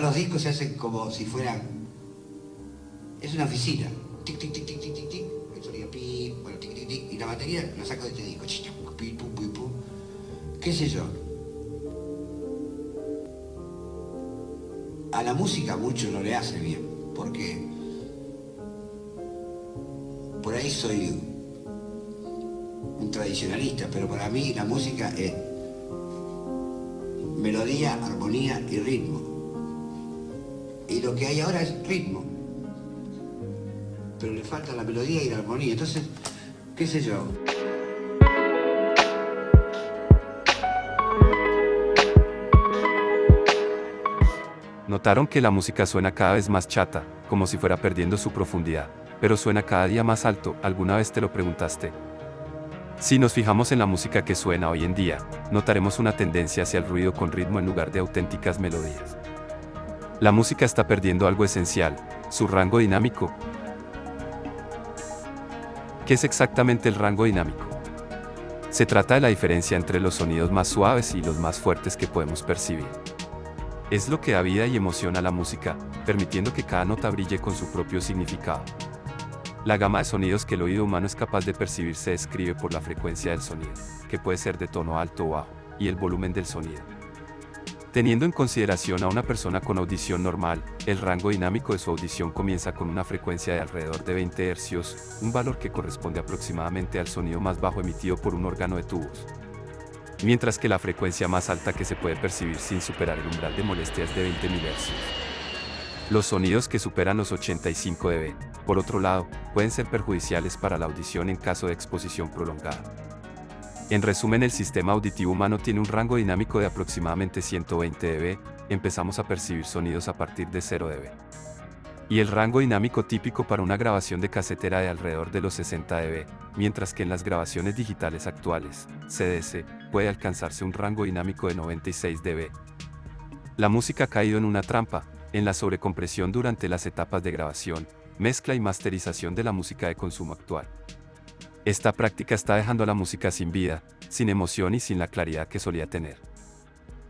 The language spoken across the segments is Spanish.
Los discos se hacen como si fueran... Es una oficina. Tic, tic, tic, tic, tic, tic, tic. El sonido pi, bueno, tic, tic, tic. Y la batería la saco de este disco. Pi, pum, pum, pum. ¿Qué sé yo? A la música mucho no le hace bien, porque por ahí soy un tradicionalista, pero para mí la música es melodía, armonía y ritmo. Y lo que hay ahora es ritmo, pero le falta la melodía y la armonía. Entonces, qué sé yo. Notaron que la música suena cada vez más chata, como si fuera perdiendo su profundidad, pero suena cada día más alto. ¿Alguna vez te lo preguntaste? Si nos fijamos en la música que suena hoy en día, notaremos una tendencia hacia el ruido con ritmo en lugar de auténticas melodías. La música está perdiendo algo esencial, su rango dinámico. ¿Qué es exactamente el rango dinámico? Se trata de la diferencia entre los sonidos más suaves y los más fuertes que podemos percibir. Es lo que da vida y emoción a la música, permitiendo que cada nota brille con su propio significado. La gama de sonidos que el oído humano es capaz de percibir se describe por la frecuencia del sonido, que puede ser de tono alto o bajo, y el volumen del sonido. Teniendo en consideración a una persona con audición normal, el rango dinámico de su audición comienza con una frecuencia de alrededor de 20 Hz, un valor que corresponde aproximadamente al sonido más bajo emitido por un órgano de tubos. Mientras que la frecuencia más alta que se puede percibir sin superar el umbral de molestia es de 20 MHz. Los sonidos que superan los 85 dB, por otro lado, pueden ser perjudiciales para la audición en caso de exposición prolongada. En resumen, el sistema auditivo humano tiene un rango dinámico de aproximadamente 120 dB, empezamos a percibir sonidos a partir de 0 dB. Y el rango dinámico típico para una grabación de casete era de alrededor de los 60 dB, mientras que en las grabaciones digitales actuales, CDC, puede alcanzarse un rango dinámico de 96 dB. La música ha caído en una trampa, en la sobrecompresión durante las etapas de grabación, mezcla y masterización de la música de consumo actual. Esta práctica está dejando a la música sin vida, sin emoción y sin la claridad que solía tener.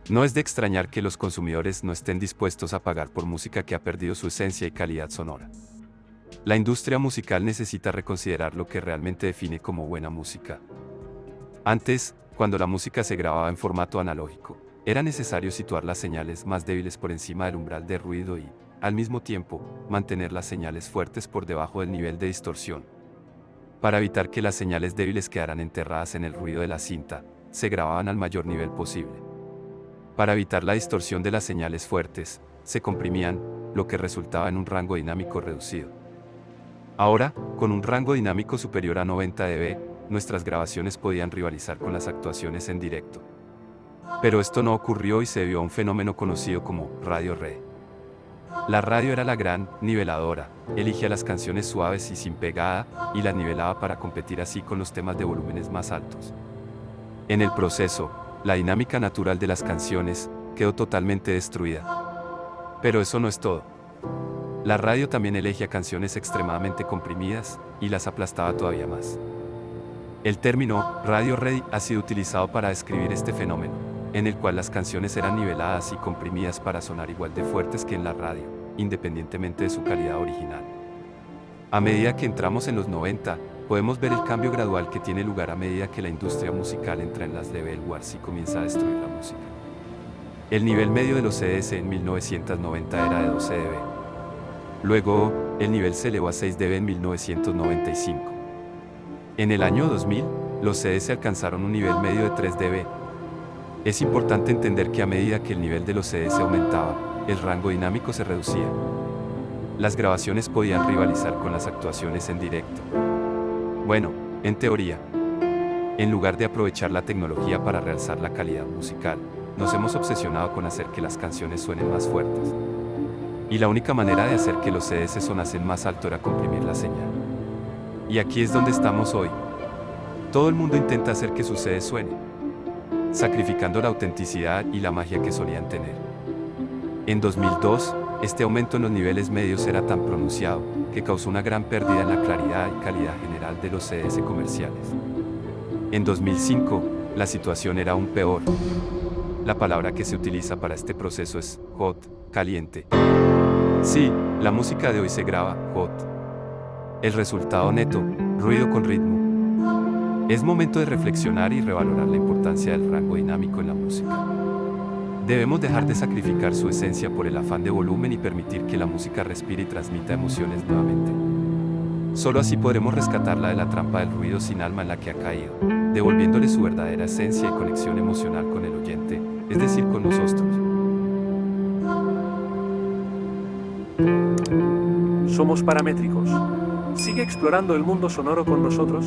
No es de extrañar que los consumidores no estén dispuestos a pagar por música que ha perdido su esencia y calidad sonora. La industria musical necesita reconsiderar lo que realmente define como buena música. Antes, cuando la música se grababa en formato analógico, era necesario situar las señales más débiles por encima del umbral de ruido y, al mismo tiempo, mantener las señales fuertes por debajo del nivel de distorsión. Para evitar que las señales débiles quedaran enterradas en el ruido de la cinta, se grababan al mayor nivel posible. Para evitar la distorsión de las señales fuertes, se comprimían, lo que resultaba en un rango dinámico reducido. Ahora, con un rango dinámico superior a 90 dB, nuestras grabaciones podían rivalizar con las actuaciones en directo. Pero esto no ocurrió y se debió a un fenómeno conocido como radio red. La radio era la gran niveladora, elegía las canciones suaves y sin pegada, y las nivelaba para competir así con los temas de volúmenes más altos. En el proceso, la dinámica natural de las canciones quedó totalmente destruida. Pero eso no es todo. La radio también elegía canciones extremadamente comprimidas, y las aplastaba todavía más. El término radio ready ha sido utilizado para describir este fenómeno, en el cual las canciones eran niveladas y comprimidas para sonar igual de fuertes que en la radio, independientemente de su calidad original. A medida que entramos en los 90, podemos ver el cambio gradual que tiene lugar a medida que la industria musical entra en las level wars y comienza a destruir la música. El nivel medio de los CDs en 1990 era de 12 dB. Luego, el nivel se elevó a 6 dB en 1995. En el año 2000, los CDs alcanzaron un nivel medio de 3 dB. Es importante entender que a medida que el nivel de los CDs aumentaba, el rango dinámico se reducía. Las grabaciones podían rivalizar con las actuaciones en directo. Bueno, en teoría. En lugar de aprovechar la tecnología para realzar la calidad musical, nos hemos obsesionado con hacer que las canciones suenen más fuertes. Y la única manera de hacer que los CDs sonasen más alto era comprimir la señal. Y aquí es donde estamos hoy. Todo el mundo intenta hacer que sus CDs suenen, sacrificando la autenticidad y la magia que solían tener. En 2002, este aumento en los niveles medios era tan pronunciado, que causó una gran pérdida en la claridad y calidad general de los CDs comerciales. En 2005, la situación era aún peor. La palabra que se utiliza para este proceso es hot, caliente. Sí, la música de hoy se graba, hot. El resultado neto, ruido con ritmo. Es momento de reflexionar y revalorar la importancia del rango dinámico en la música. Debemos dejar de sacrificar su esencia por el afán de volumen y permitir que la música respire y transmita emociones nuevamente. Solo así podremos rescatarla de la trampa del ruido sin alma en la que ha caído, devolviéndole su verdadera esencia y conexión emocional con el oyente, es decir, con nosotros. Somos paramétricos. Sigue explorando el mundo sonoro con nosotros.